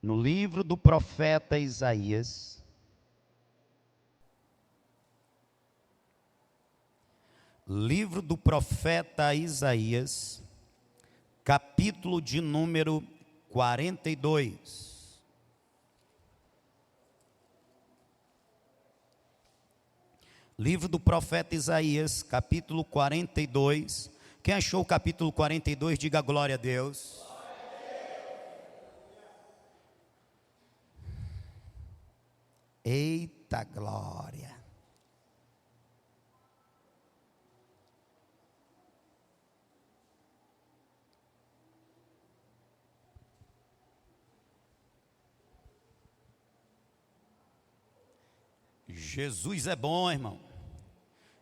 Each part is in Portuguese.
no livro do profeta Isaías, capítulo de número 42. Livro do profeta Isaías, capítulo 42. Quem achou o capítulo 42, diga glória a Deus. Eita glória. Jesus é bom, irmão.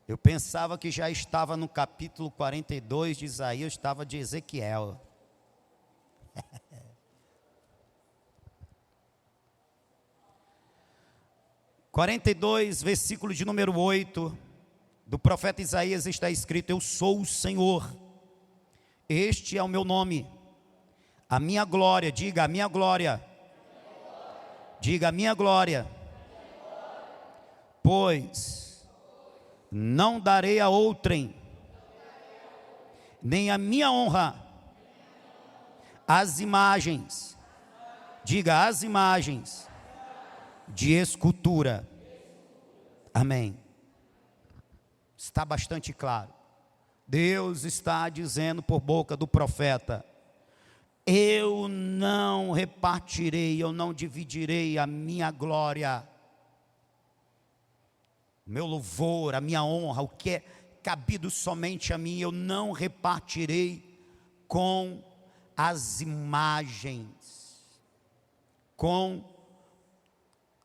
Eu pensava que já estava no capítulo 42 de Isaías, estava de Ezequiel. 42, versículo de número 8, do profeta Isaías está escrito: Eu sou o Senhor, este é o meu nome, a minha glória, diga a minha glória, diga a minha glória, pois não darei a outrem, nem a minha honra, as imagens, diga as imagens de escultura. Amém. Está bastante claro. Deus está dizendo por boca do profeta: eu não repartirei, eu não dividirei a minha glória, meu louvor, a minha honra, o que é cabido somente a mim, eu não repartirei com as imagens, com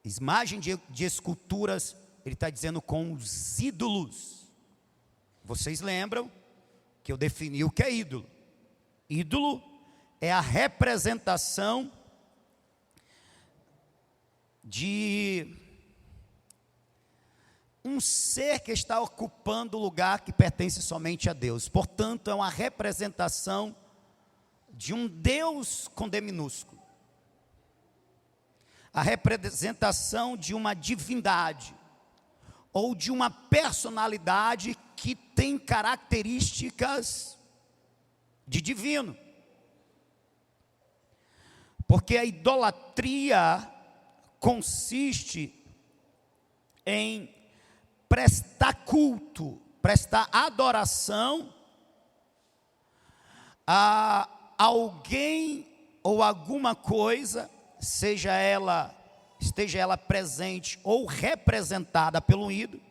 imagem de esculturas. Ele está dizendo com os ídolos. Vocês lembram que eu defini o que é ídolo? Ídolo é a representação de um ser que está ocupando o lugar que pertence somente a Deus. Portanto, é uma representação de um Deus com D minúsculo. A representação de uma divindade, ou de uma personalidade que tem características de divino. Porque a idolatria consiste em prestar culto, prestar adoração a alguém ou alguma coisa, esteja ela presente ou representada pelo ídolo,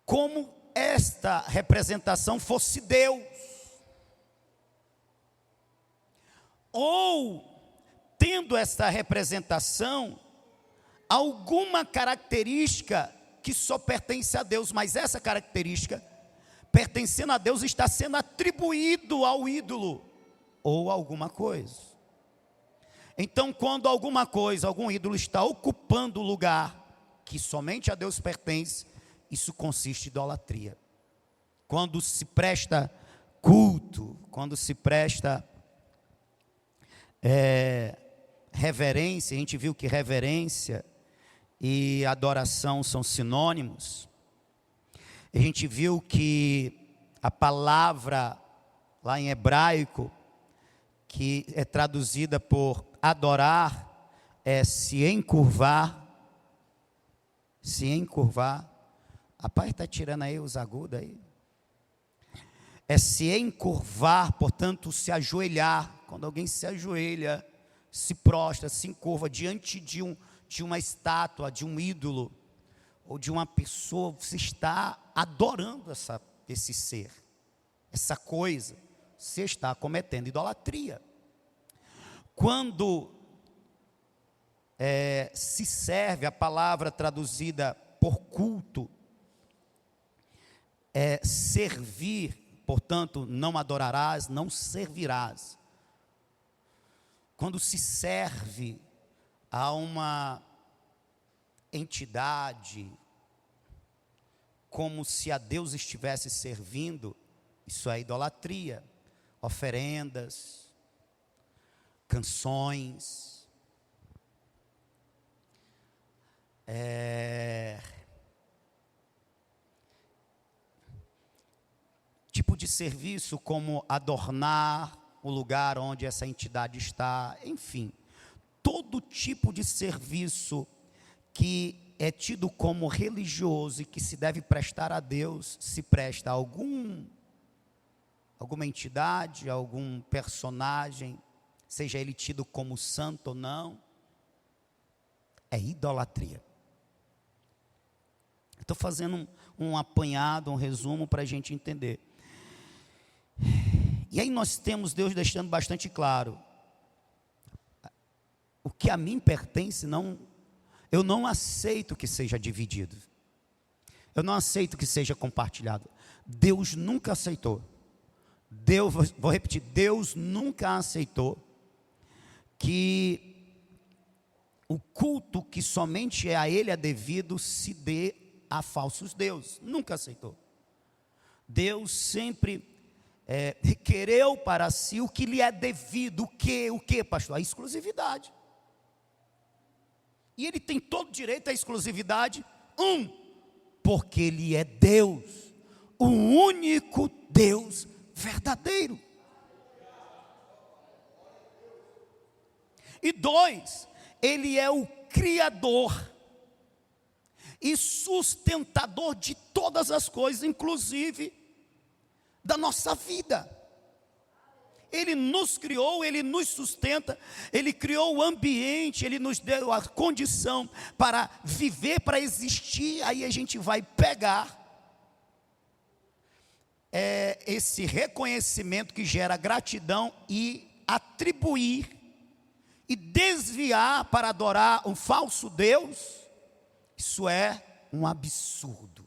como esta representação fosse Deus, ou tendo esta representação alguma característica que só pertence a Deus, mas essa característica pertencendo a Deus está sendo atribuído ao ídolo ou alguma coisa. Então, quando alguma coisa, algum ídolo está ocupando o lugar que somente a Deus pertence, isso consiste em idolatria. Quando se presta culto, quando se presta reverência, a gente viu que reverência e adoração são sinônimos. A gente viu que a palavra lá em hebraico, que é traduzida por adorar, é se encurvar. Se encurvar. Rapaz, está tirando aí os agudos aí. É se encurvar, portanto, se ajoelhar. Quando alguém se ajoelha, se prostra, se encurva diante de uma estátua, de um ídolo, ou de uma pessoa, você está adorando esse ser, essa coisa, você está cometendo idolatria. Quando se serve, a palavra traduzida por culto, é servir, portanto, não adorarás, não servirás. Quando se serve a uma entidade, como se a Deus estivesse servindo, isso é idolatria. Oferendas, canções, tipo de serviço como adornar o lugar onde essa entidade está, enfim, todo tipo de serviço que é tido como religioso e que se deve prestar a Deus, se presta a alguma entidade, algum personagem, seja ele tido como santo ou não, é idolatria. Estou fazendo um apanhado, um resumo para a gente entender. E aí nós temos Deus deixando bastante claro: o que a mim pertence, eu não aceito que seja dividido, eu não aceito que seja compartilhado. Deus nunca aceitou. Vou repetir, Deus nunca aceitou que o culto que somente a Ele é devido se dê a falsos deuses. Nunca aceitou. Deus sempre requereu para si o que lhe é devido. O que, pastor? A exclusividade. E Ele tem todo direito à exclusividade. Porque Ele é Deus, o único Deus verdadeiro. E 2, Ele é o Criador e sustentador de todas as coisas, inclusive da nossa vida. Ele nos criou, Ele nos sustenta, Ele criou o ambiente, Ele nos deu a condição para viver, para existir. Aí a gente vai pegar esse reconhecimento que gera gratidão e atribuir e desviar para adorar um falso Deus. Isso é um absurdo.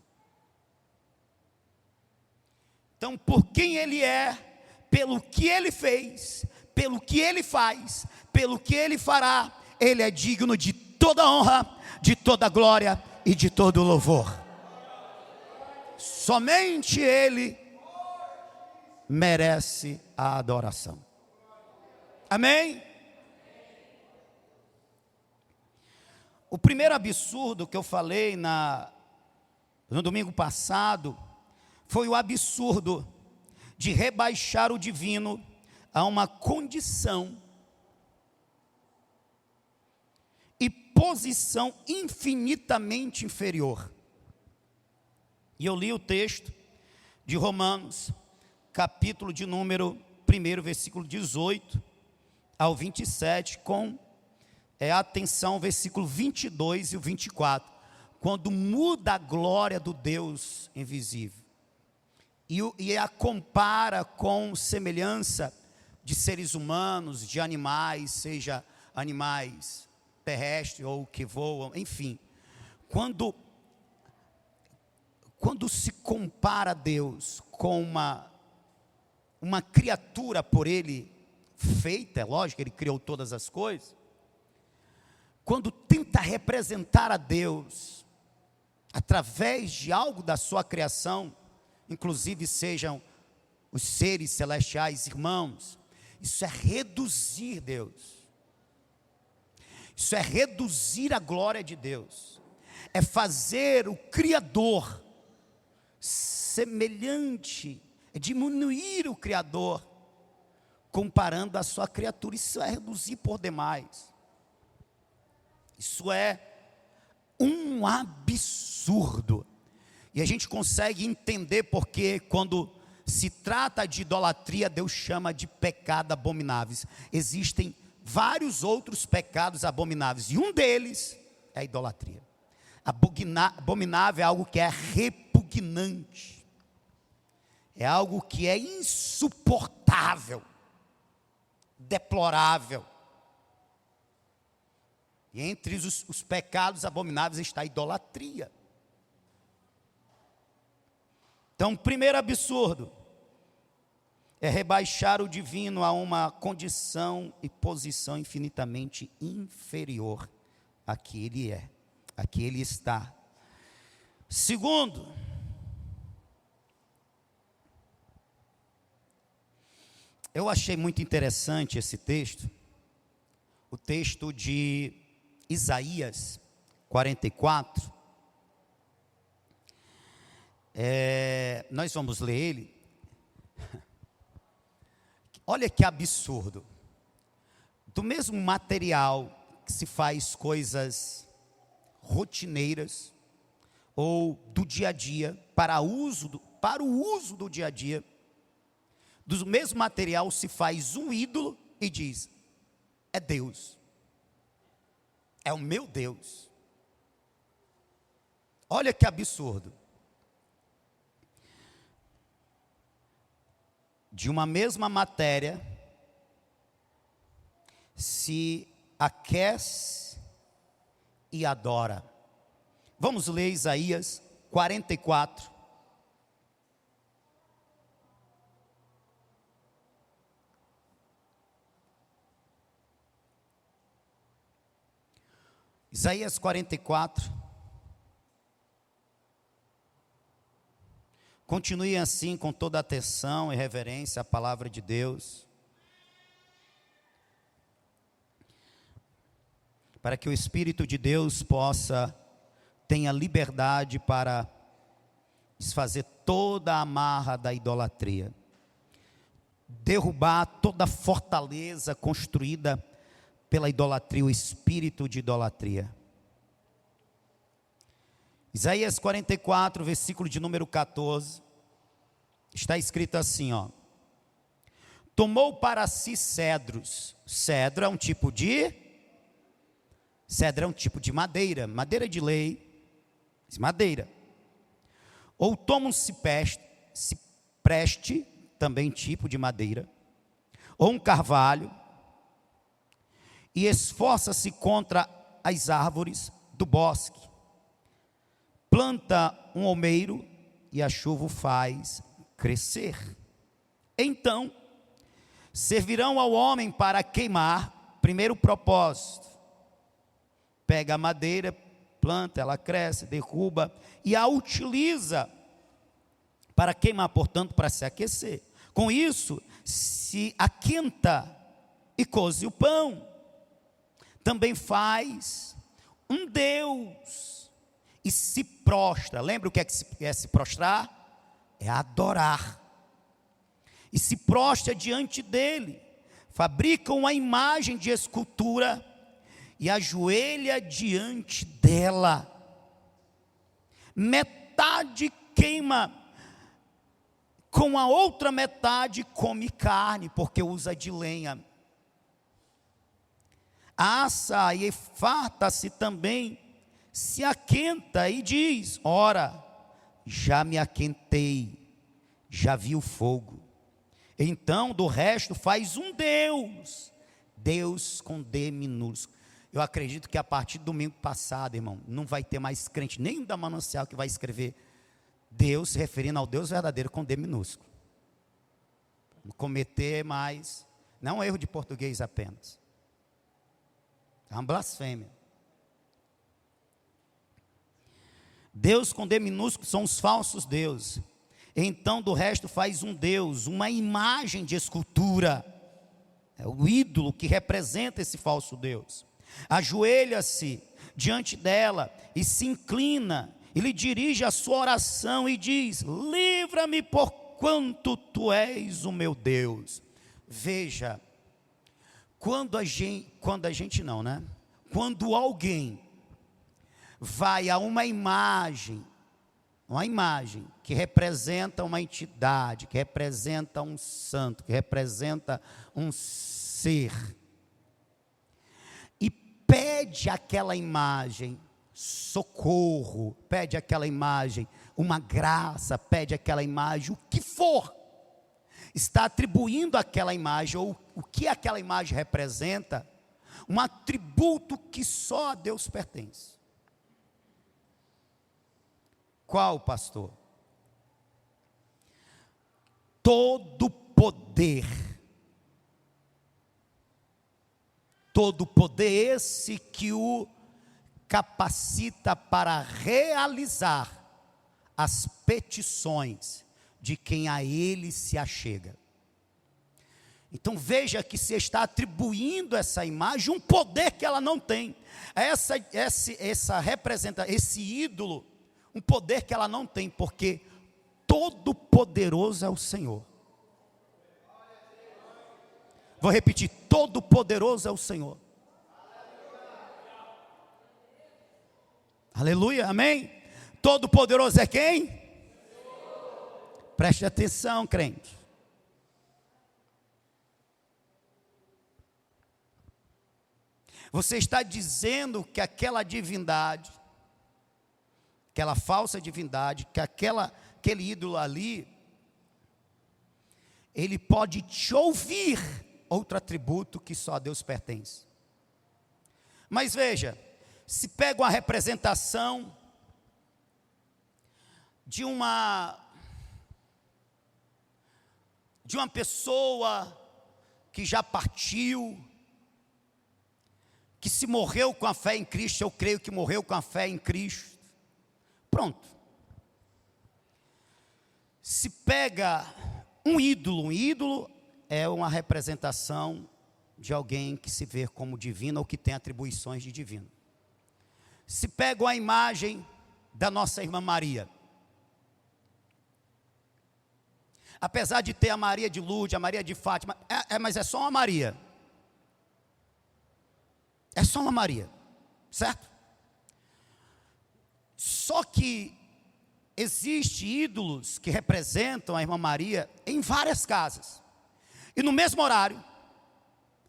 Então, por quem Ele é, pelo que Ele fez, pelo que Ele faz, pelo que Ele fará, Ele é digno de toda honra, de toda glória e de todo louvor. Somente Ele merece a adoração. Amém? O primeiro absurdo que eu falei no domingo passado foi o absurdo de rebaixar o divino a uma condição e posição infinitamente inferior. E eu li o texto de Romanos, capítulo de número 1, versículo 18 ao 27, com atenção, o versículo 22 e o 24, quando muda a glória do Deus invisível, e a compara com semelhança de seres humanos, de animais, seja animais terrestres ou que voam, enfim, quando se compara Deus com uma criatura por Ele feita, é lógico, Ele criou todas as coisas. Quando tenta representar a Deus através de algo da sua criação, inclusive sejam os seres celestiais irmãos, isso é reduzir Deus. Isso é reduzir a glória de Deus. É fazer o Criador semelhante, é diminuir o Criador comparando a sua criatura. Isso é reduzir por demais. Isso é um absurdo. E a gente consegue entender porque quando se trata de idolatria, Deus chama de pecado abomináveis. Existem vários outros pecados abomináveis, e um deles é a idolatria. Abominável é algo que é repugnante, é algo que é insuportável, deplorável. E entre os pecados abomináveis está a idolatria. Então, o primeiro absurdo é rebaixar o divino a uma condição e posição infinitamente inferior a que ele é, a que ele está. Segundo, eu achei muito interessante esse texto, o texto de Isaías 44. Nós vamos ler ele. Olha que absurdo. Do mesmo material que se faz coisas rotineiras ou do dia a dia, para o uso do dia a dia, do mesmo material se faz um ídolo e diz: é Deus, é o meu Deus. Olha que absurdo. De uma mesma matéria se aquece e adora. Vamos ler Isaías 44. Isaías 44. Continue assim com toda atenção e reverência à palavra de Deus, para que o Espírito de Deus tenha liberdade para desfazer toda a amarra da idolatria, derrubar toda a fortaleza construída pela idolatria, o espírito de idolatria. Isaías 44, versículo de número 14, está escrito assim, tomou para si cedros. Cedro é um tipo de madeira, madeira de lei, madeira. Ou toma um cipreste, também tipo de madeira, ou um carvalho, e esforça-se contra as árvores do bosque. Planta um almeiro e a chuva o faz crescer. Então, servirão ao homem para queimar. Primeiro propósito: pega a madeira, planta, ela cresce, derruba e a utiliza para queimar, portanto, para se aquecer. Com isso, se aquenta e coze o pão. Também faz um Deus e se prostra. Lembra o que é se prostrar? É adorar. E se prostra diante dele. Fabrica uma imagem de escultura e ajoelha diante dela. Metade queima, com a outra metade come carne, porque usa de lenha. Assa e farta-se também, se aquenta e diz: ora, já me aquentei, já vi o fogo. Então do resto faz um Deus, Deus com D minúsculo. Eu acredito que a partir do domingo passado, irmão, não vai ter mais crente nenhum da Manancial que vai escrever Deus se referindo ao Deus verdadeiro com D minúsculo. Não cometer mais, não é um erro de português apenas, é uma blasfêmia. Deus com D minúsculo são os falsos deuses. Então do resto faz um Deus, uma imagem de escultura. É o ídolo que representa esse falso Deus. Ajoelha-se diante dela e se inclina e lhe dirige a sua oração e diz: livra-me porquanto tu és o meu Deus. Veja, quando alguém vai a uma imagem que representa uma entidade, que representa um santo, que representa um ser, e pede àquela imagem socorro, pede àquela imagem uma graça, pede àquela imagem o que for, está atribuindo àquela imagem, ou o que aquela imagem representa, um atributo que só a Deus pertence. Qual, pastor? Todo poder esse que o capacita para realizar as petições de quem a ele se achega. Então veja que se está atribuindo a essa imagem um poder que ela não tem. Essa representa esse ídolo, um poder que ela não tem, porque todo poderoso é o Senhor. Vou repetir, todo poderoso é o Senhor. Aleluia, amém? Todo poderoso é quem? Preste atenção, crente. Você está dizendo que aquela divindade, aquela falsa divindade, que aquele ídolo ali, ele pode te ouvir, outro atributo que só a Deus pertence. Mas veja, se pega uma representação de uma pessoa que já partiu, que se morreu com a fé em Cristo, eu creio que morreu com a fé em Cristo. Pronto. Se pega um ídolo é uma representação de alguém que se vê como divino ou que tem atribuições de divino. Se pega a imagem da nossa irmã Maria, apesar de ter a Maria de Lourdes, a Maria de Fátima, mas é só uma Maria. É só uma Maria, certo? Só que existem ídolos que representam a irmã Maria em várias casas. E no mesmo horário,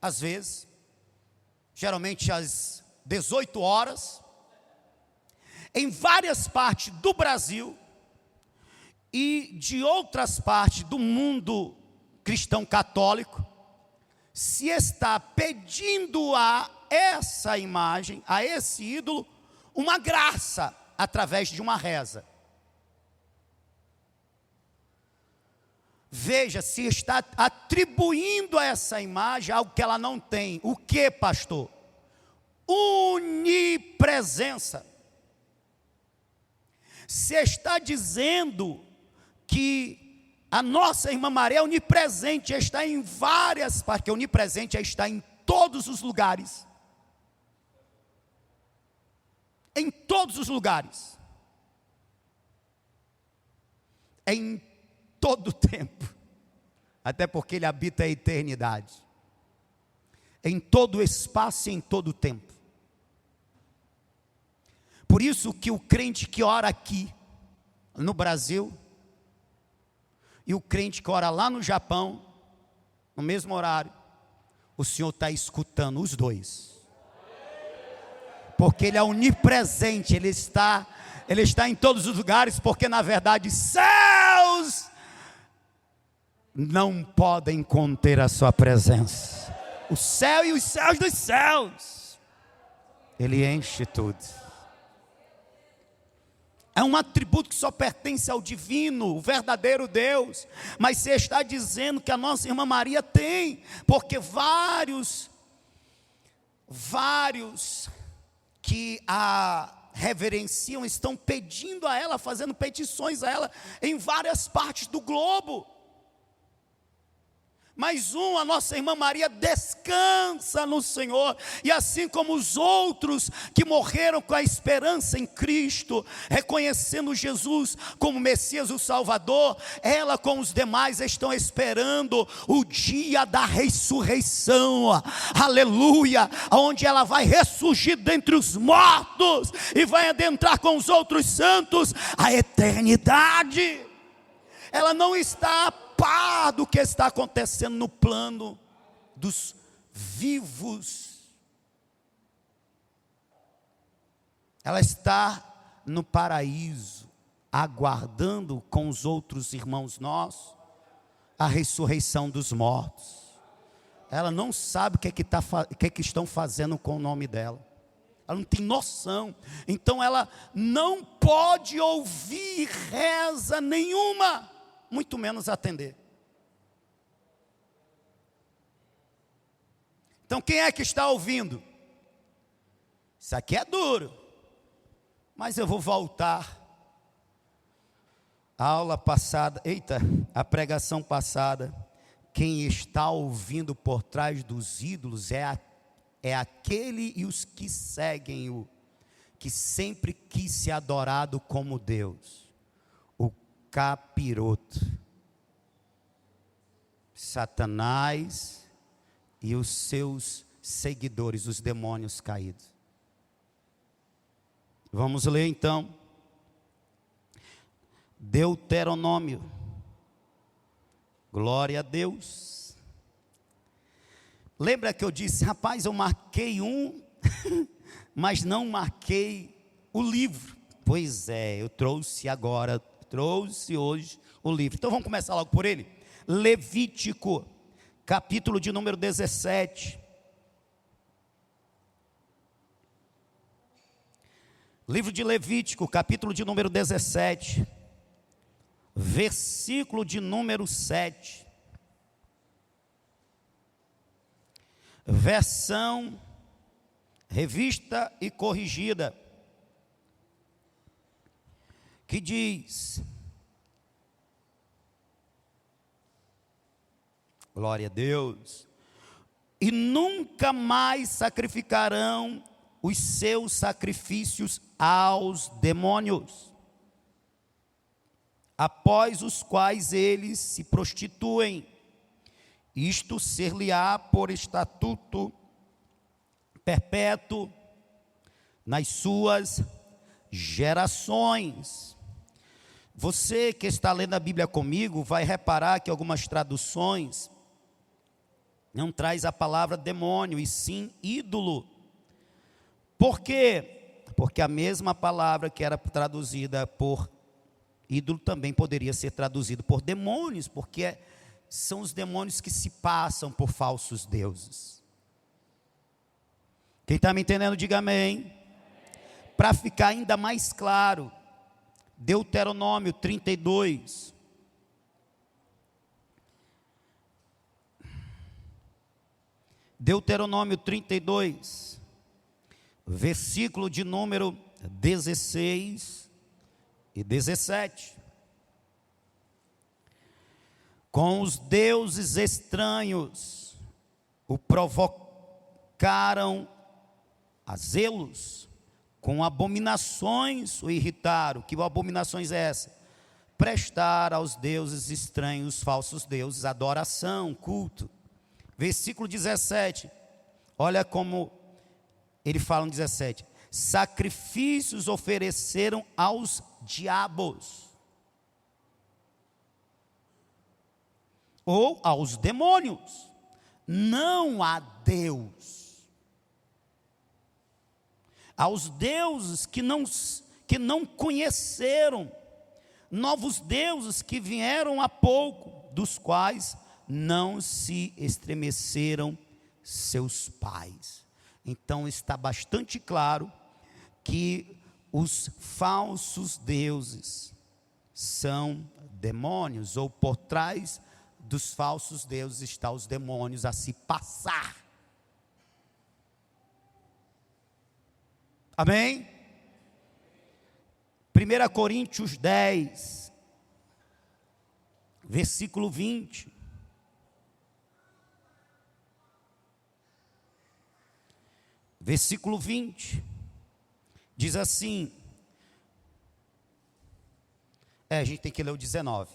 às vezes, geralmente às 18 horas, em várias partes do Brasil e de outras partes do mundo cristão católico, se está pedindo a essa imagem, a esse ídolo, uma graça através de uma reza. Veja, se está atribuindo a essa imagem algo que ela não tem. O que, pastor? Onipresença. Se está dizendo que a nossa irmã Maria é onipresente, está em várias partes, que onipresente está em todos os lugares. Em todos os lugares. Em todo o tempo. Até porque Ele habita a eternidade. Em todo o espaço e em todo o tempo. Por isso que o crente que ora aqui, no Brasil, e o crente que ora lá no Japão, no mesmo horário, o Senhor está escutando os dois. Porque Ele é onipresente, Ele está em todos os lugares, porque na verdade céus não podem conter a sua presença. O céu e os céus dos céus, Ele enche tudo. É um atributo que só pertence ao divino, o verdadeiro Deus. Mas você está dizendo que a nossa irmã Maria tem, porque vários que a reverenciam estão pedindo a ela, fazendo petições a ela em várias partes do globo. Mas a nossa irmã Maria descansa no Senhor, e assim como os outros que morreram com a esperança em Cristo, reconhecendo Jesus como Messias, o Salvador, ela com os demais estão esperando o dia da ressurreição, aleluia, onde ela vai ressurgir dentre os mortos, e vai adentrar com os outros santos a eternidade. Ela não está par do que está acontecendo no plano dos vivos. Ela está no paraíso, aguardando com os outros irmãos nossos a ressurreição dos mortos. Ela não sabe o que é que estão fazendo com o nome dela. Ela não tem noção. Então ela não pode ouvir reza nenhuma, muito menos atender. Então quem é que está ouvindo? Isso aqui é duro, mas eu vou voltar à aula passada, a pregação passada, quem está ouvindo por trás dos ídolos é aquele e os que seguem-o, que sempre quis ser adorado como Deus, o capiroto, Satanás e os seus seguidores, os demônios caídos. Vamos ler então, Deuteronômio, glória a Deus. Lembra que eu disse, rapaz, eu marquei um, mas não marquei o livro. Pois é, eu trouxe hoje o livro. Então vamos começar logo por ele. Levítico, capítulo de número 17. Livro de Levítico, capítulo de número 17, versículo de número 7. Versão revista e corrigida, que diz: glória a Deus, e nunca mais sacrificarão os seus sacrifícios aos demônios, após os quais eles se prostituem. Isto ser-lhe-á por estatuto perpétuo nas suas gerações. Você que está lendo a Bíblia comigo vai reparar que algumas traduções não traz a palavra demônio, e sim ídolo. Por quê? Porque a mesma palavra que era traduzida por ídolo também poderia ser traduzida por demônios, porque são os demônios que se passam por falsos deuses. Quem está me entendendo, diga amém. Para ficar ainda mais claro, Deuteronômio 32. Deuteronômio 32, versículo de número 16 e 17. Com os deuses estranhos o provocaram a zelos, com abominações o irritaram. Que abominações é essa? Prestar aos deuses estranhos, falsos deuses, adoração, culto. Versículo 17, olha como ele fala no 17: sacrifícios ofereceram aos diabos, ou aos demônios, não a Deus, aos deuses que não conheceram, novos deuses que vieram há pouco, dos quais não se estremeceram seus pais. Então está bastante claro que os falsos deuses são demônios, ou por trás dos falsos deuses estão os demônios a se passar. Amém? 1 Coríntios 10, versículo 20. Versículo 20, diz assim, a gente tem que ler o 19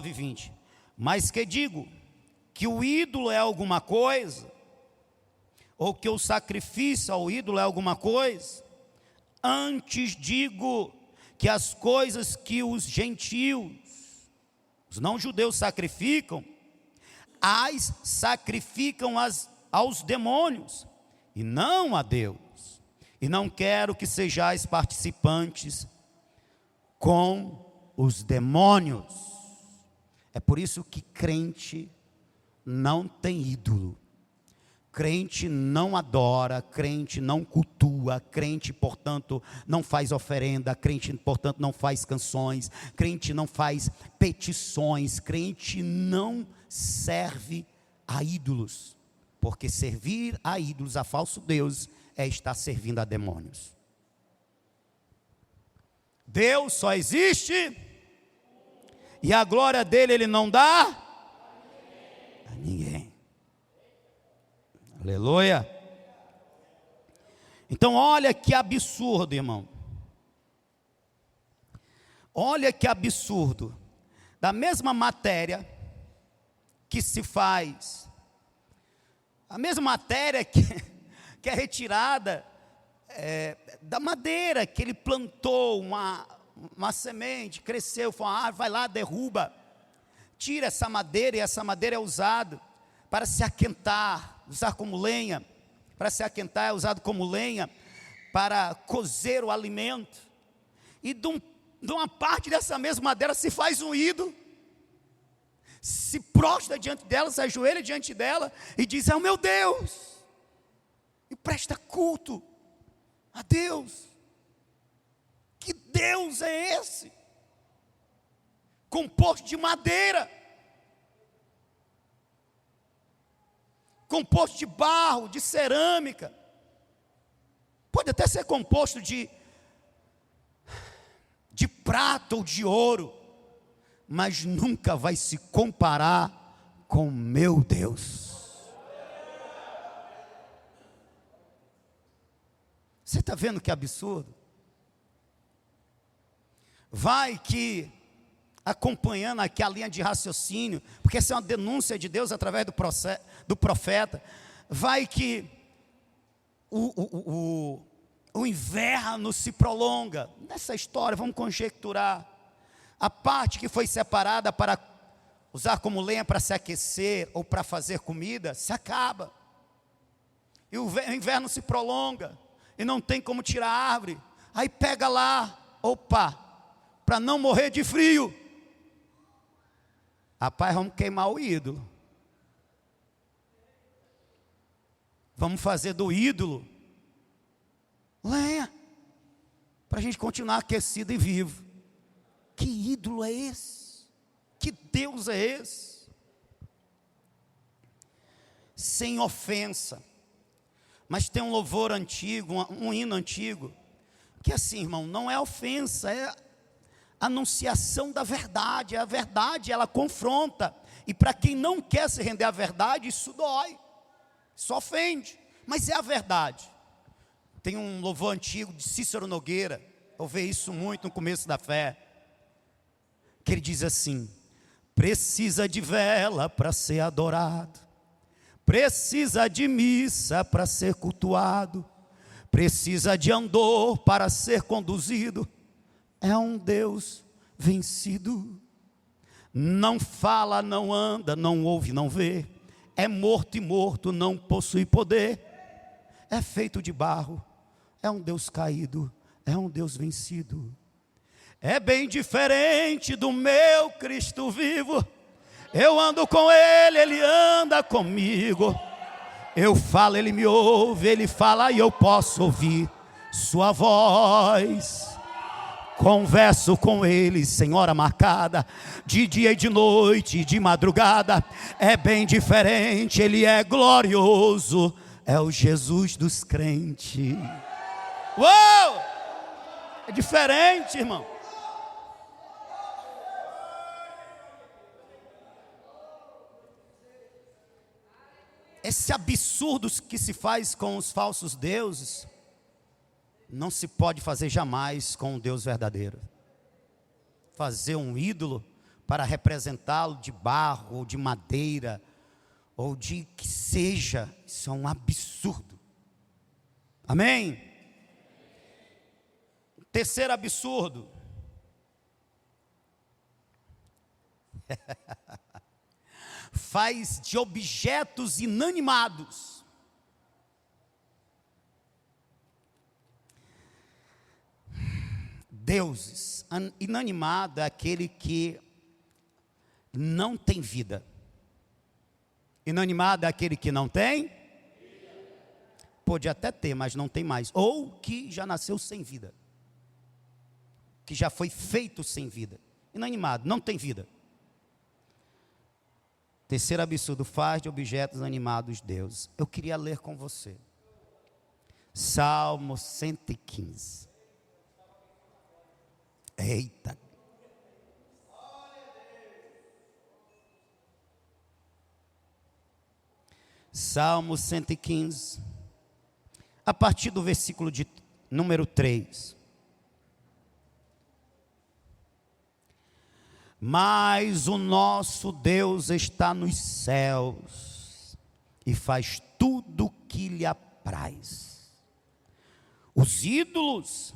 e 20. Mas que digo, que o ídolo é alguma coisa, ou que o sacrifício ao ídolo é alguma coisa? Antes digo que as coisas que os gentios, os não judeus sacrificam, as sacrificam aos demônios, e não a Deus. E não quero que sejais participantes com os demônios. É por isso que crente não tem ídolo, crente não adora, crente não cultua, crente, portanto, não faz oferenda, crente, portanto, não faz canções, crente não faz petições, crente não serve a ídolos. Porque servir a ídolos, a falso Deus, é estar servindo a demônios. Deus só existe, e a glória dele ele não dá. a ninguém. Aleluia. Então olha que absurdo, irmão. Olha que absurdo. Da mesma matéria que se faz, a mesma matéria que é retirada da madeira que ele plantou, uma semente, cresceu, foi uma árvore, vai lá, derruba, tira essa madeira, e essa madeira é usada para se aquentar, usar como lenha, para se aquentar é usado como lenha, para cozer o alimento, e de uma parte dessa mesma madeira se faz um ídolo, se prostra diante dela, se ajoelha diante dela, e diz, é o meu Deus, e presta culto a Deus. Que Deus é esse? Composto de madeira, composto de barro, de cerâmica, pode até ser composto de prata ou de ouro, mas nunca vai se comparar com meu Deus. Você está vendo que absurdo? Vai que, acompanhando aqui a linha de raciocínio, porque essa é uma denúncia de Deus através do profeta, vai que o inverno se prolonga. Nessa história, vamos conjecturar, a parte que foi separada para usar como lenha para se aquecer, ou para fazer comida, se acaba, e o inverno se prolonga, e não tem como tirar a árvore, aí pega lá, opa, para não morrer de frio, rapaz, vamos queimar o ídolo, vamos fazer do ídolo lenha, para a gente continuar aquecido e vivo. Que ídolo é esse? Que Deus é esse? Sem ofensa, mas tem um louvor antigo, um hino antigo, que assim, irmão, não é ofensa, é anunciação da verdade. A verdade, ela confronta, e para quem não quer se render à verdade, isso dói, isso ofende, mas é a verdade. Tem um louvor antigo de Cícero Nogueira, eu vejo isso muito no começo da fé, que ele diz assim: precisa de vela para ser adorado, precisa de missa para ser cultuado, precisa de andor para ser conduzido, é um Deus vencido, não fala, não anda, não ouve, não vê, é morto e morto, não possui poder, é feito de barro, é um Deus caído, é um Deus vencido. É bem diferente do meu Cristo vivo, eu ando com Ele, Ele anda comigo, eu falo, Ele me ouve, Ele fala e eu posso ouvir sua voz, converso com Ele sem hora marcada, de dia e de noite, de madrugada, é bem diferente, Ele é glorioso, é o Jesus dos crentes. Uou! É diferente, irmão. Esse absurdo que se faz com os falsos deuses, não se pode fazer jamais com um Deus verdadeiro. Fazer um ídolo para representá-lo de barro, ou de madeira, ou de que seja, isso é um absurdo. Amém? Terceiro absurdo. Faz de objetos inanimados deuses. Inanimado é aquele que não tem vida. Inanimado é aquele que não tem, pode até ter, mas não tem mais, ou que já nasceu sem vida, que já foi feito sem vida. Inanimado, não tem vida. Terceiro absurdo, faz de objetos animados deuses. Eu queria ler com você Salmo 115. Eita. Salmo 115, a partir do versículo de número 3. Mas o nosso Deus está nos céus e faz tudo o que lhe apraz. Os ídolos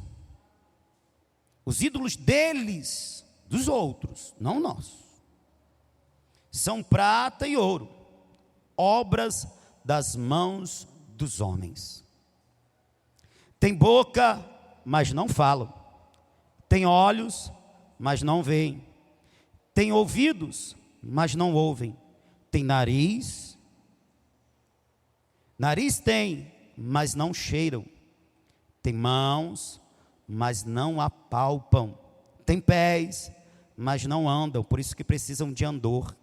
deles, dos outros, não nossos, são prata e ouro, obras das mãos dos homens. Tem boca, mas não falam. Tem olhos, mas não veem. Tem ouvidos, mas não ouvem. Tem nariz tem, mas não cheiram. Tem mãos, mas não apalpam. Tem pés, mas não andam, por isso que precisam de andor.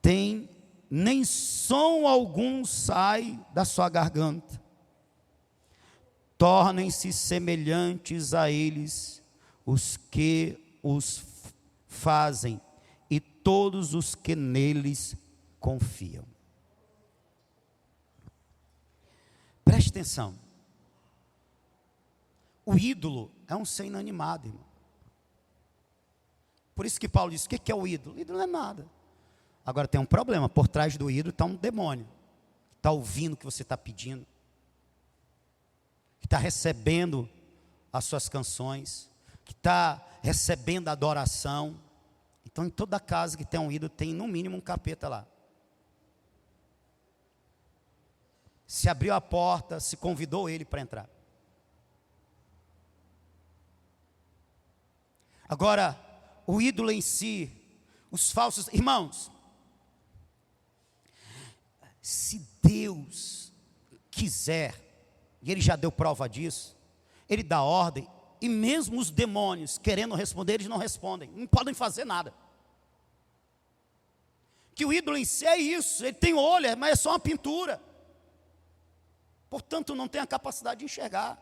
Tem, nem som algum sai da sua garganta. Tornem-se semelhantes a eles os que os fazem e todos os que neles confiam. Preste atenção. O ídolo é um ser inanimado, irmão. Por isso que Paulo diz: o que é o ídolo? O ídolo não é nada. Agora tem um problema: por trás do ídolo está um demônio, está ouvindo o que você está pedindo, que está recebendo as suas canções, que está recebendo a adoração. Então, em toda casa que tem um ídolo, tem no mínimo um capeta lá. Se abriu a porta, se convidou ele para entrar. Agora, o ídolo em si, os falsos, irmãos, se Deus quiser, e Ele já deu prova disso, Ele dá ordem, e mesmo os demônios querendo responder, eles não respondem, não podem fazer nada. Que o ídolo em si é isso, ele tem olho, mas é só uma pintura. Portanto, não tem a capacidade de enxergar.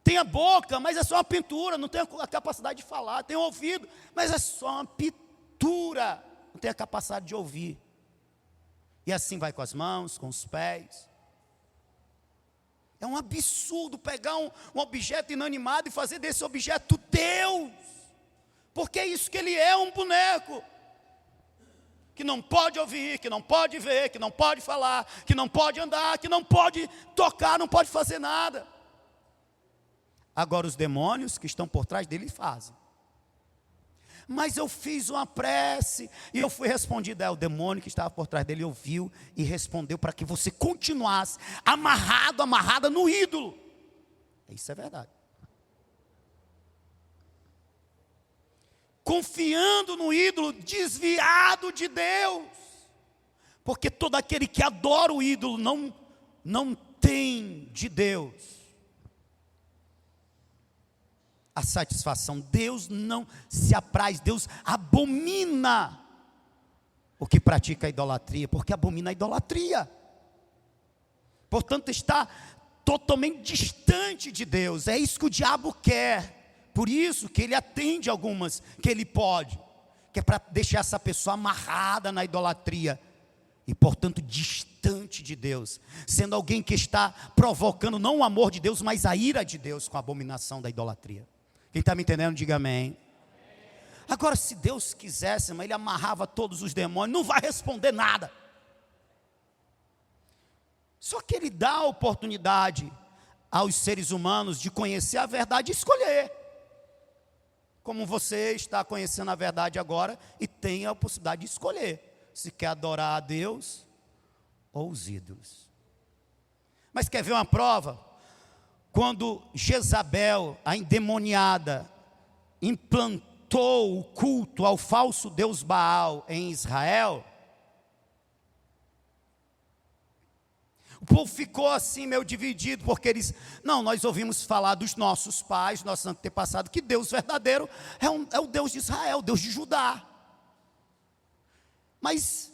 Tem a boca, mas é só uma pintura, não tem a capacidade de falar. Tem o ouvido, mas é só uma pintura, não tem a capacidade de ouvir. E assim vai com as mãos, com os pés. É um absurdo pegar um objeto inanimado e fazer desse objeto Deus. Porque é isso que ele é, um boneco. Que não pode ouvir, que não pode ver, que não pode falar, que não pode andar, que não pode tocar, não pode fazer nada. Agora os demônios que estão por trás dele fazem. Mas eu fiz uma prece e eu fui respondido. O demônio que estava por trás dele ouviu e respondeu para que você continuasse amarrada no ídolo. Isso é verdade. Confiando no ídolo, desviado de Deus. Porque todo aquele que adora o ídolo não tem de Deus a satisfação. Deus não se apraz, Deus abomina o que pratica a idolatria, porque abomina a idolatria. Portanto, está totalmente distante de Deus. É isso que o diabo quer. Por isso que ele atende algumas que ele pode, que é para deixar essa pessoa amarrada na idolatria e, portanto, distante de Deus, sendo alguém que está provocando não o amor de Deus, mas a ira de Deus com a abominação da idolatria. Quem está me entendendo, diga amém. Agora, se Deus quisesse, ele amarrava todos os demônios, não vai responder nada. Só que ele dá a oportunidade aos seres humanos de conhecer a verdade e escolher. Como você está conhecendo a verdade agora e tem a possibilidade de escolher se quer adorar a Deus ou os ídolos. Mas quer ver uma prova? Quando Jezabel, a endemoniada, implantou o culto ao falso deus Baal em Israel, o povo ficou assim meio dividido, porque eles, nós ouvimos falar dos nossos pais, nossos antepassados, que Deus verdadeiro é o Deus de Israel, o Deus de Judá. Mas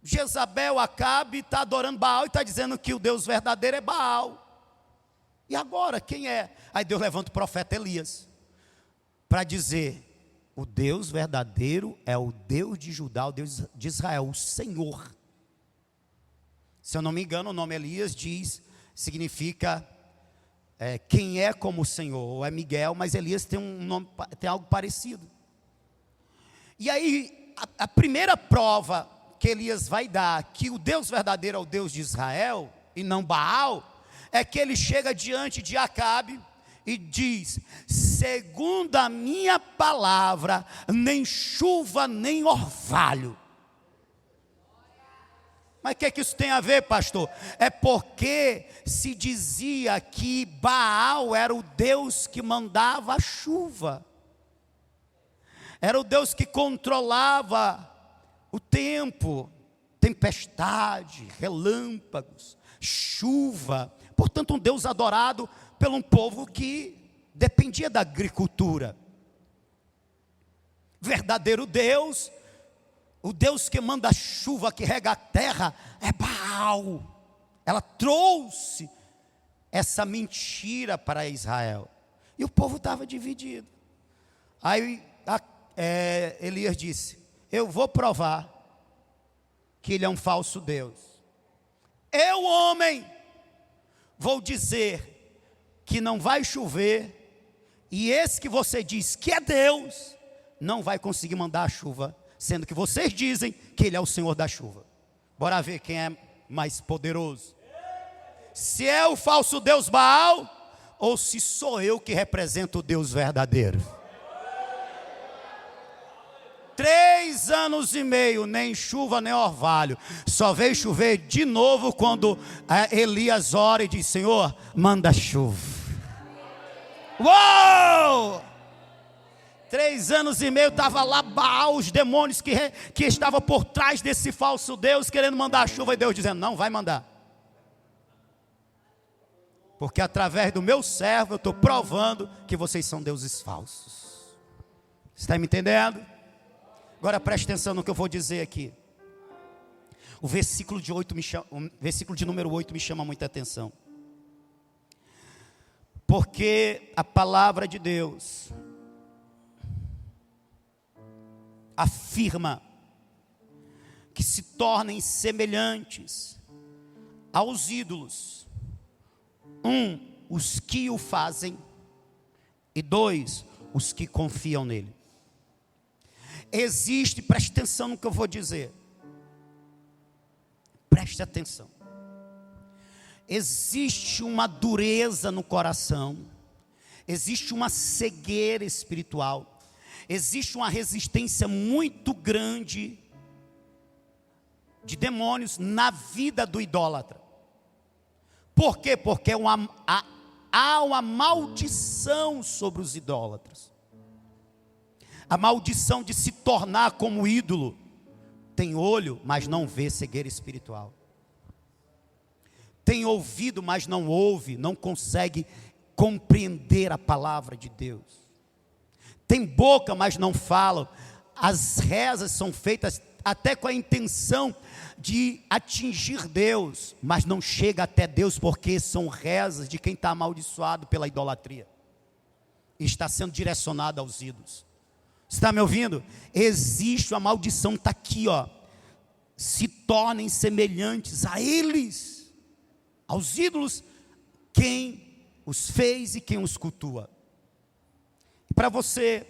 Jezabel, Acabe, está adorando Baal e está dizendo que o Deus verdadeiro é Baal. E agora, quem é? Aí Deus levanta o profeta Elias, para dizer, o Deus verdadeiro é o Deus de Judá, o Deus de Israel, o Senhor. Se eu não me engano, o nome Elias significa quem é como o Senhor, ou é Miguel, mas Elias tem um nome, tem algo parecido. E aí, a primeira prova que Elias vai dar que o Deus verdadeiro é o Deus de Israel e não Baal, é que ele chega diante de Acabe e diz: segundo a minha palavra, nem chuva nem orvalho. Mas o que isso tem a ver, pastor? É porque se dizia que Baal era o Deus que mandava a chuva, era o Deus que controlava o tempo, tempestade, relâmpagos, chuva. Portanto, um Deus adorado por um povo que dependia da agricultura. Verdadeiro Deus, o Deus que manda a chuva, que rega a terra, é Baal. Ela trouxe essa mentira para Israel. E o povo estava dividido. Aí Elias disse: eu vou provar que ele é um falso Deus. Eu, homem, vou dizer que não vai chover, e esse que você diz que é Deus, não vai conseguir mandar a chuva, sendo que vocês dizem que ele é o Senhor da chuva. Bora ver quem é mais poderoso. Se é o falso Deus Baal, ou se sou eu que represento o Deus verdadeiro. 3 anos e meio, nem chuva nem orvalho. Só veio chover de novo quando Elias ora e diz: Senhor, manda chuva. Uou! 3 anos e meio estava lá Baal, os demônios que estavam por trás desse falso Deus, querendo mandar chuva, e Deus dizendo: não vai mandar. Porque através do meu servo eu estou provando que vocês são deuses falsos. Você está me entendendo? Agora preste atenção no que eu vou dizer aqui. O versículo de número 8 me chama muita atenção. Porque a palavra de Deus afirma que se tornem semelhantes aos ídolos. 1, os que o fazem, e 2, os que confiam nele. Existe, preste atenção no que eu vou dizer. Preste atenção. Existe uma dureza no coração, existe uma cegueira espiritual, existe uma resistência muito grande de demônios na vida do idólatra. Por quê? Porque há uma maldição sobre os idólatras. A maldição de se tornar como ídolo. Tem olho, mas não vê, cegueira espiritual. Tem ouvido, mas não ouve, não consegue compreender a palavra de Deus. Tem boca, mas não fala. As rezas são feitas até com a intenção de atingir Deus, mas não chega até Deus, porque são rezas de quem está amaldiçoado pela idolatria e está sendo direcionado aos ídolos. Você está me ouvindo? Existe uma maldição, está aqui, ó. Se tornem semelhantes a eles, aos ídolos, quem os fez e quem os cultua. E para você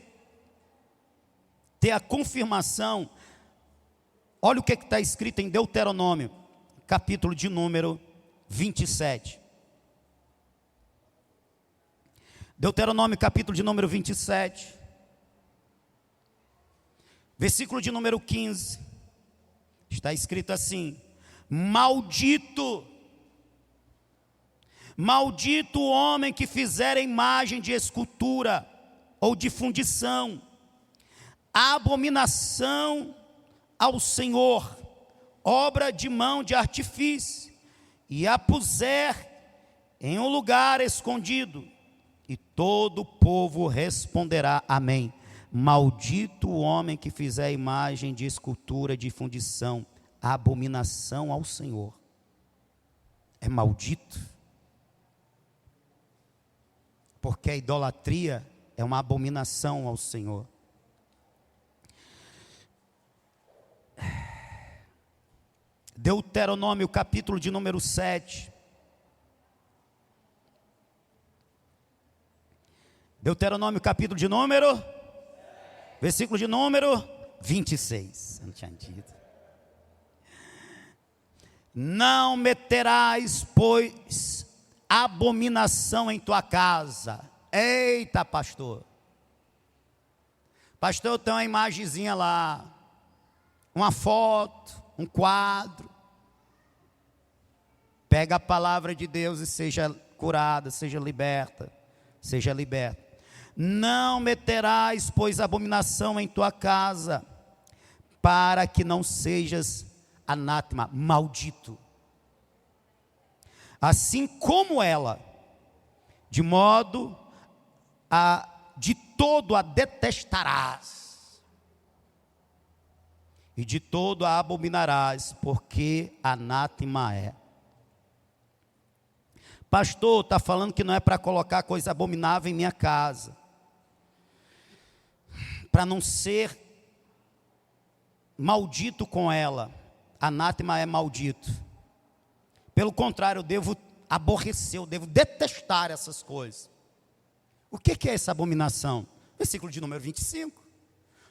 ter a confirmação, olha o que está escrito em Deuteronômio, capítulo de número 27. Deuteronômio, capítulo de número 27. Versículo de número 15, está escrito assim: maldito, maldito o homem que fizer a imagem de escultura ou de fundição, abominação ao Senhor, obra de mão de artifício, e a puser em um lugar escondido, e todo o povo responderá amém. Maldito o homem que fizer a imagem de escultura, de fundição, abominação ao Senhor. É maldito. Porque a idolatria é uma abominação ao Senhor. Deuteronômio, capítulo de número 7. Deuteronômio, capítulo de número, versículo de número 26. Não tinha dito. Não meterás, pois, abominação em tua casa. Eita, pastor. Pastor, tem uma imagenzinha lá, uma foto, um quadro. Pega a palavra de Deus e seja curada, seja liberta, seja liberta. Não meterás, pois, abominação em tua casa, para que não sejas anátema, maldito. Assim como ela, de modo de todo a detestarás, e de todo a abominarás, porque anátema é. Pastor, está falando que não é para colocar coisa abominável em minha casa, para não ser maldito com ela. Anátema é maldito. Pelo contrário, eu devo aborrecer, eu devo detestar essas coisas. O que é essa abominação? Versículo de número 25.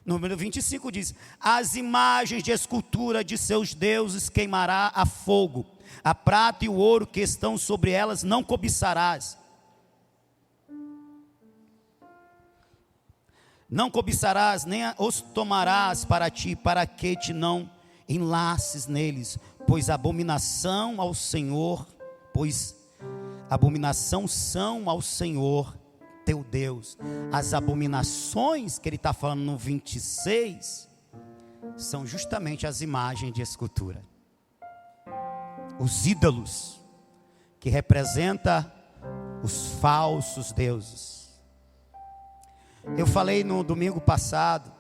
Número 25 diz: as imagens de escultura de seus deuses queimará a fogo, a prata e o ouro que estão sobre elas não cobiçarás. Não cobiçarás, nem os tomarás para ti, para que te não enlaces neles, pois abominação ao Senhor, pois abominação são ao Senhor teu Deus. As abominações que ele está falando no 26, são justamente as imagens de escultura. Os ídolos, que representa os falsos deuses. Eu falei no domingo passado,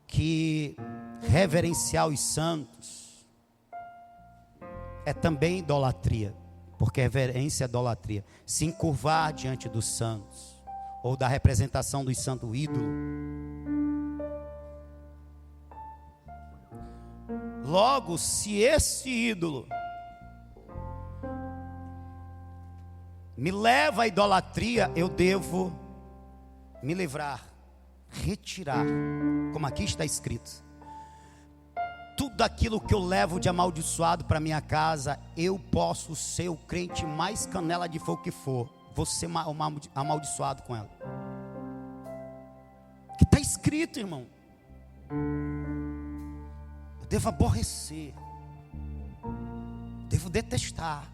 que reverenciar os santos é também idolatria, porque reverência é idolatria. Se encurvar diante dos santos, ou da representação dos santos ídolos. Logo, se esse ídolo me leva à idolatria, eu devo me livrar, retirar, como aqui está escrito. Tudo aquilo que eu levo de amaldiçoado para minha casa, eu posso ser o crente mais canela de fogo que for, vou ser amaldiçoado com ela. Que está escrito, irmão. Eu devo aborrecer, devo detestar.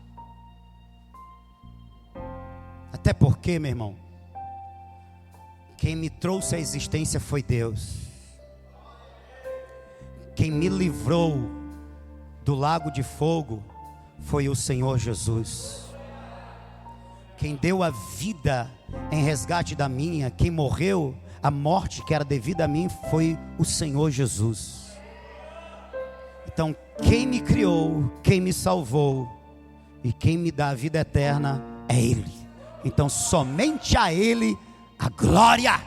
Até porque, meu irmão, quem me trouxe à existência foi Deus. Quem me livrou do lago de fogo foi o Senhor Jesus. Quem deu a vida em resgate da minha, quem morreu a morte que era devida a mim, foi o Senhor Jesus. Então, quem me criou, quem me salvou e quem me dá a vida eterna é Ele. Então, somente a Ele a glória.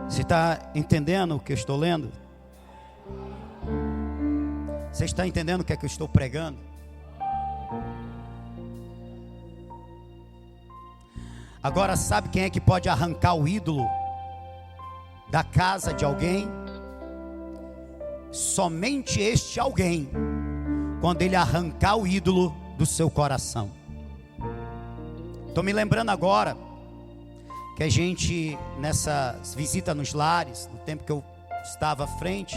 Você está entendendo o que eu estou lendo? Você está entendendo o que é que eu estou pregando? Agora, sabe quem é que pode arrancar o ídolo da casa de alguém? Somente este alguém, quando ele arrancar o ídolo do seu coração. Estou me lembrando agora que a gente, nessa visita nos lares, no tempo que eu estava à frente,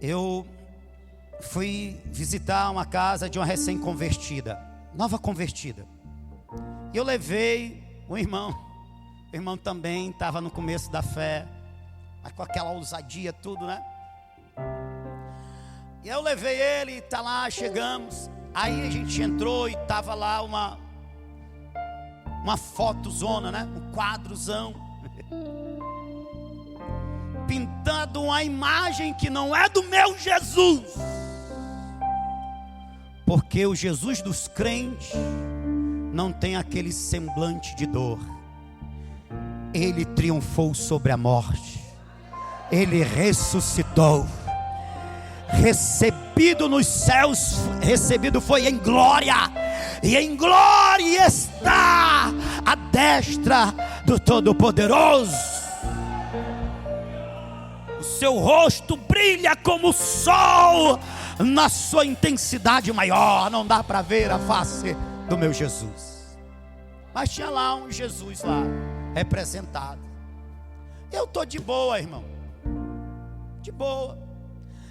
eu fui visitar uma casa de uma recém-convertida, nova convertida. E eu levei o irmão também estava no começo da fé, mas com aquela ousadia tudo, né? E eu levei ele, tá lá, chegamos. Aí a gente entrou e tava lá uma fotozona, né? Um quadrozão pintando uma imagem que não é do meu Jesus, porque o Jesus dos crentes não tem aquele semblante de dor. Ele triunfou sobre a morte. Ele ressuscitou. Recebido nos céus, recebido foi em glória, e em glória está à destra do Todo-Poderoso. O seu rosto brilha como o sol na sua intensidade maior. Não dá para ver a face do meu Jesus, mas tinha lá um Jesus lá representado. Eu estou de boa, irmão, de boa,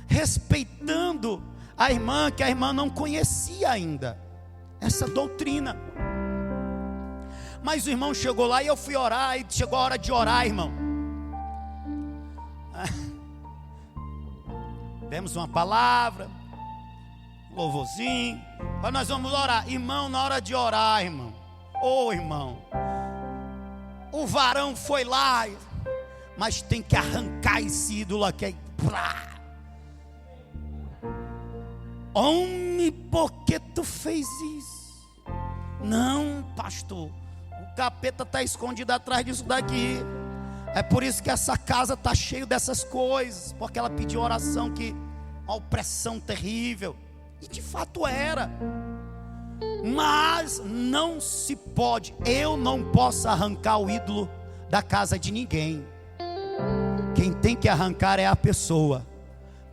respeitando a irmã, que a irmã não conhecia ainda essa doutrina. Mas o irmão chegou lá e eu fui orar, e chegou a hora de orar, irmão. Demos uma palavra, louvorzinho, mas nós vamos orar. Irmão, na hora de orar, irmão, irmão, o varão foi lá, mas tem que arrancar esse ídolo aqui. Homem, por que tu fez isso? Não, pastor, o capeta está escondido atrás disso daqui. É por isso que essa casa está cheia dessas coisas, porque ela pediu oração, que uma opressão terrível, e de fato era. Mas não se pode, eu não posso arrancar o ídolo da casa de ninguém. Quem tem que arrancar é a pessoa.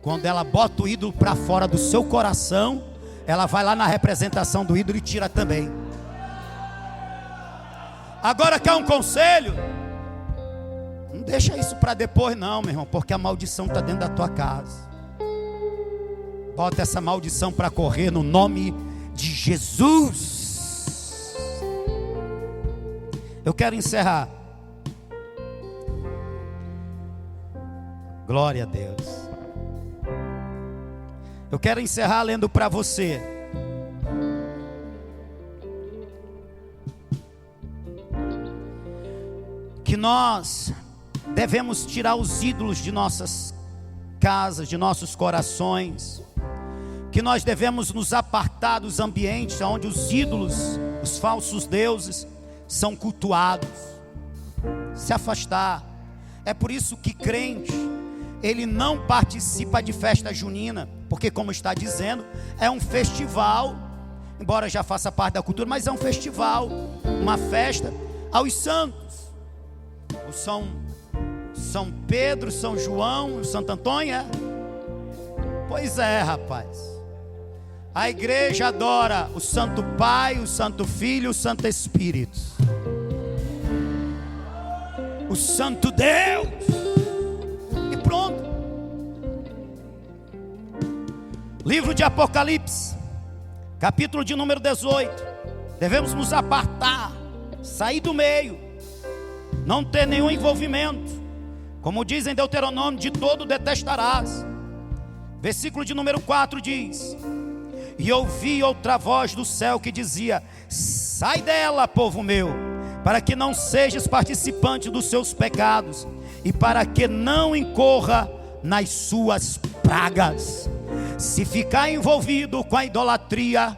Quando ela bota o ídolo para fora do seu coração, ela vai lá na representação do ídolo e tira também. Agora, quer um conselho? Não deixa isso para depois não, meu irmão, porque a maldição está dentro da tua casa. Bota essa maldição para correr no nome de Jesus. Eu quero encerrar. Glória a Deus. Eu quero encerrar lendo para você que nós devemos tirar os ídolos de nossas casas, de nossos corações, que nós devemos nos apartar dos ambientes onde os ídolos, os falsos deuses são cultuados, se afastar. É por isso que crente, ele não participa de festa junina, porque, como está dizendo, é um festival, embora já faça parte da cultura, mas é um festival, uma festa aos santos. O São Pedro, São João, Santo Antônio, é? Pois é, rapaz. A igreja adora o Santo Pai, o Santo Filho, o Santo Espírito, o Santo Deus, e pronto. Livro de Apocalipse, capítulo de número 18. Devemos nos apartar, sair do meio, não ter nenhum envolvimento. Como diz em Deuteronômio, de todo detestarás. Versículo de número 4 diz: e ouvi outra voz do céu que dizia: sai dela, povo meu, para que não sejas participante dos seus pecados, e para que não incorra nas suas pragas. Se ficar envolvido com a idolatria,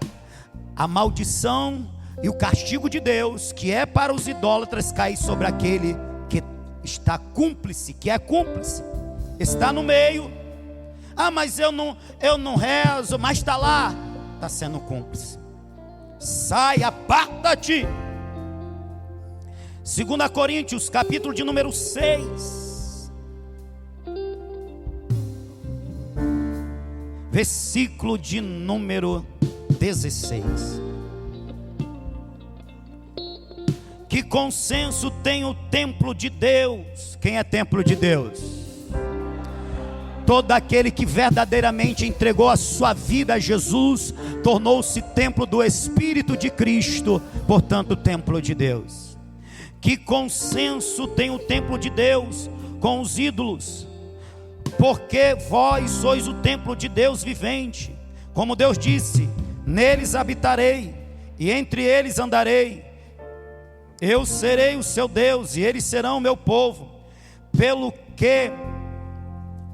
a maldição e o castigo de Deus, que é para os idólatras, cai sobre aquele que está cúmplice, que é cúmplice, está no meio. Ah, mas eu não rezo, mas está lá, está sendo cúmplice. Sai, aparta-te. 2 Coríntios, capítulo de número 6, versículo de número 16. Que consenso tem o templo de Deus? Quem é templo de Deus? Todo aquele que verdadeiramente entregou a sua vida a Jesus, tornou-se templo do Espírito de Cristo, portanto templo de Deus. Que consenso tem o templo de Deus com os ídolos? Porque vós sois o templo de Deus vivente. Como Deus disse: neles habitarei, e entre eles andarei. Eu serei o seu Deus, e eles serão o meu povo. Pelo que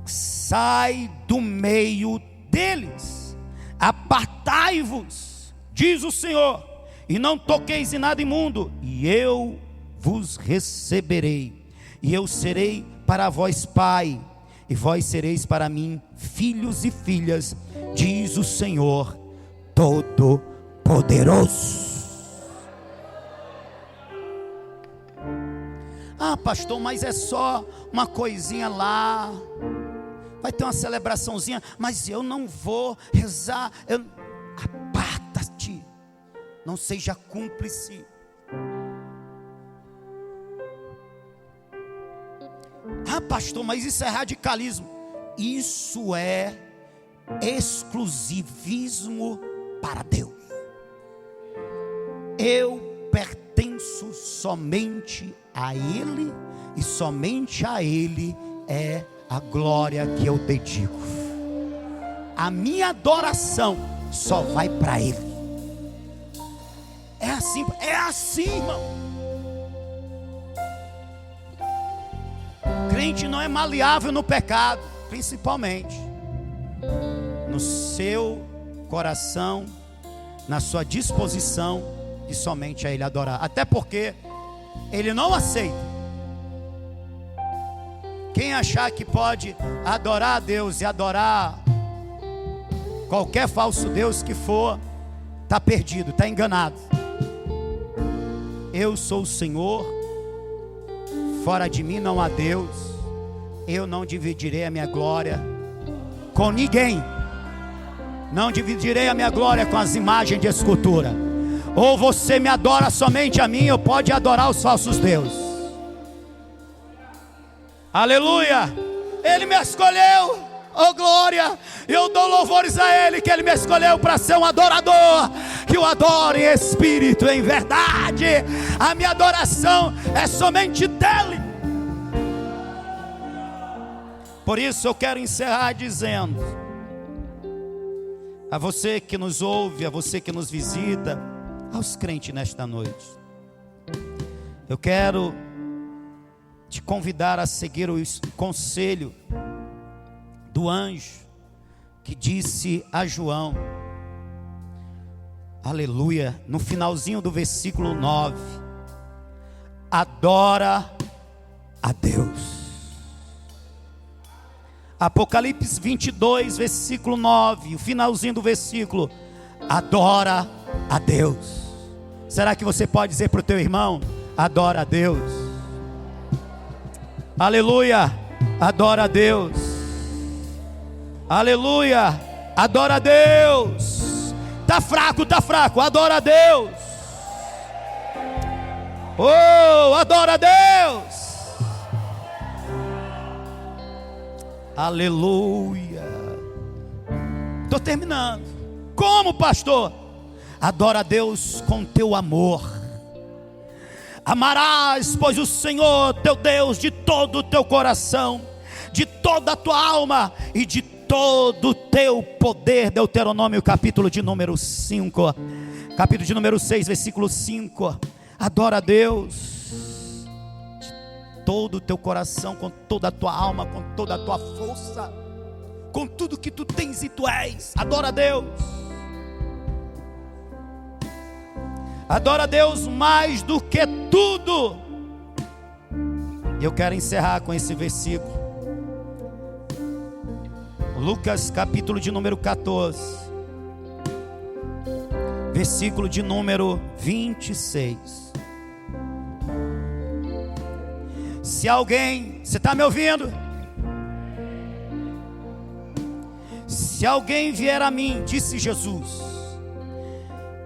sai do meio deles, apartai-vos, diz o Senhor, e não toqueis em nada imundo, e eu vos receberei, e eu serei para vós pai, e vós sereis para mim filhos e filhas, diz o Senhor Todo-Poderoso. Ah, pastor, mas é só uma coisinha lá, vai ter uma celebraçãozinha, mas eu não vou rezar. Aparta-te, não seja cúmplice. Ah, pastor, mas isso é radicalismo. Isso é exclusivismo para Deus. Eu pertenço somente a Ele, e somente a Ele é a glória que eu dedico. A minha adoração só vai para Ele. É assim, irmão. Crente não é maleável no pecado, principalmente no seu coração, na sua disposição de somente a Ele adorar. Até porque Ele não aceita quem achar que pode adorar a Deus e adorar qualquer falso Deus que for, está perdido, está enganado. Eu sou o Senhor, fora de mim não há Deus. Eu não dividirei a minha glória com ninguém. Não dividirei a minha glória com as imagens de escultura. Ou você me adora somente a mim, ou pode adorar os falsos deuses. Aleluia! Ele me escolheu, oh glória! Eu dou louvores a Ele, que Ele me escolheu para ser um adorador, que o adore em espírito, em verdade. A minha adoração é somente dEle. Por isso eu quero encerrar dizendo a você que nos ouve, a você que nos visita, aos crentes nesta noite, eu quero te convidar a seguir o conselho do anjo que disse a João, aleluia, no finalzinho do versículo 9: adora a Deus. Apocalipse 22, versículo 9, o finalzinho do versículo: adora a Deus. Será que você pode dizer para o teu irmão: adora a Deus? Aleluia, adora a Deus. Aleluia, adora a Deus. Está fraco, adora a Deus. Oh, adora a Deus. Aleluia. Estou terminando. Como, pastor? Adora a Deus com teu amor. Amarás, pois, o Senhor teu Deus de todo o teu coração, de toda a tua alma e de todo o teu poder. Deuteronômio capítulo de número 5, capítulo de número 6, versículo 5. Adora a Deus de todo o teu coração, com toda a tua alma, com toda a tua força, com tudo que tu tens e tu és. Adora a Deus. Adora a Deus mais do que tudo. E eu quero encerrar com esse versículo. Lucas capítulo de número 14, versículo de número 26. Se alguém, você está me ouvindo? Se alguém vier a mim, disse Jesus,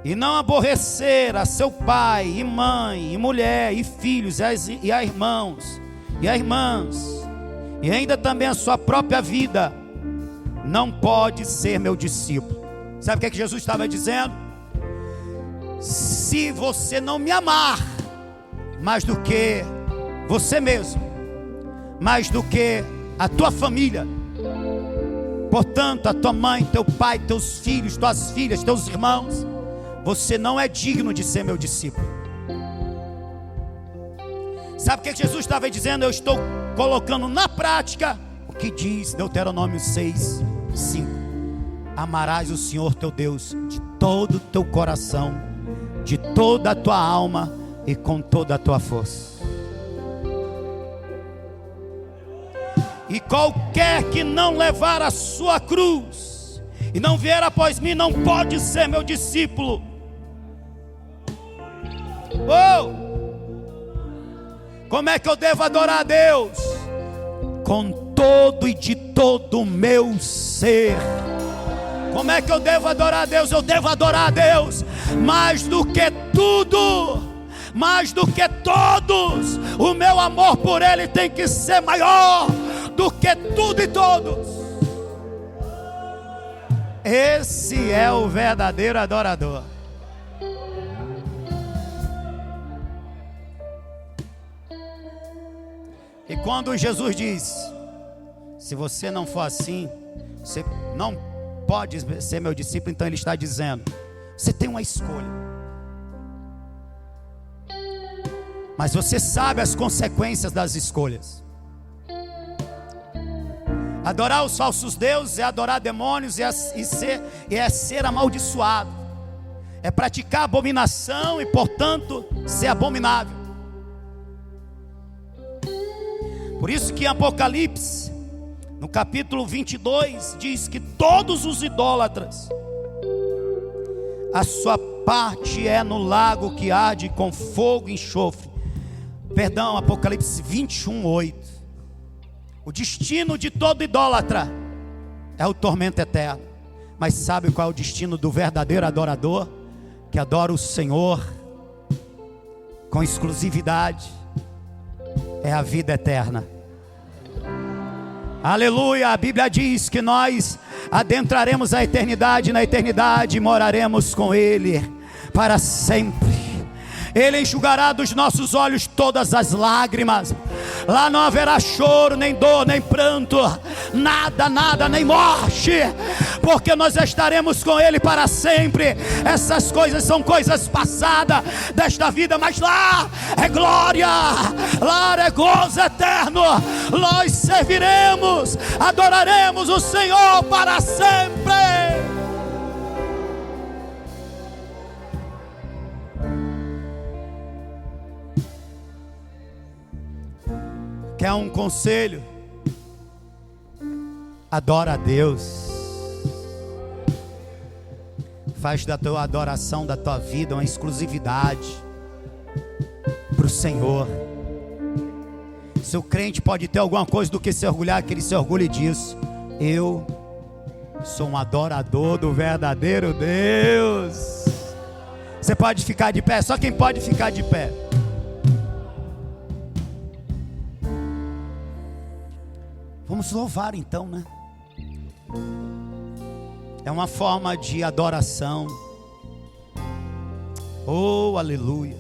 e não aborrecer a seu pai, e mãe, e mulher, e filhos, e a irmãos, e a irmãs, e ainda também a sua própria vida, não pode ser meu discípulo. Sabe o que é que Jesus estava dizendo? Se você não me amar mais do que você mesmo, mais do que a tua família, portanto a tua mãe, teu pai, teus filhos, tuas filhas, teus irmãos, você não é digno de ser meu discípulo. Sabe o que Jesus estava dizendo? Eu estou colocando na prática o que diz Deuteronômio 6, 5. Amarás o Senhor teu Deus de todo o teu coração, de toda a tua alma e com toda a tua força. E qualquer que não levar a sua cruz e não vier após mim, não pode ser meu discípulo. Como é que eu devo adorar a Deus? Com todo e de todo o meu ser. Como é que eu devo adorar a Deus? Eu devo adorar a Deus mais do que tudo, mais do que todos. O meu amor por Ele tem que ser maior do que tudo e todos. Esse é o verdadeiro adorador. E quando Jesus diz: se você não for assim, você não pode ser meu discípulo, então Ele está dizendo: você tem uma escolha, mas você sabe as consequências das escolhas. Adorar os falsos deuses é adorar demônios, é ser amaldiçoado, é praticar abominação e, portanto, ser abominável. Por isso que em Apocalipse, no capítulo 22, diz que todos os idólatras, a sua parte é no lago que arde com fogo e enxofre. Perdão, Apocalipse 21:8. O destino de todo idólatra é o tormento eterno. Mas sabe qual é o destino do verdadeiro adorador? Que adora o Senhor com exclusividade. É a vida eterna. Aleluia. A Bíblia diz que nós adentraremos a eternidade, na eternidade moraremos com Ele para sempre. Ele enxugará dos nossos olhos todas as lágrimas. Lá não haverá choro, nem dor, nem pranto, nada, nem morte, porque nós estaremos com Ele para sempre. Essas coisas são coisas passadas desta vida, mas lá é glória, lá é gozo eterno. Nós serviremos, adoraremos o Senhor para sempre. Quer um conselho? Adora a Deus. Faz da tua adoração, da tua vida, uma exclusividade para o Senhor. Se o crente pode ter alguma coisa do que se orgulhar, que ele se orgulhe disso. Eu sou um adorador do verdadeiro Deus. Você pode ficar de pé, só quem pode ficar de pé. Vamos louvar então, né? É uma forma de adoração. Oh, aleluia.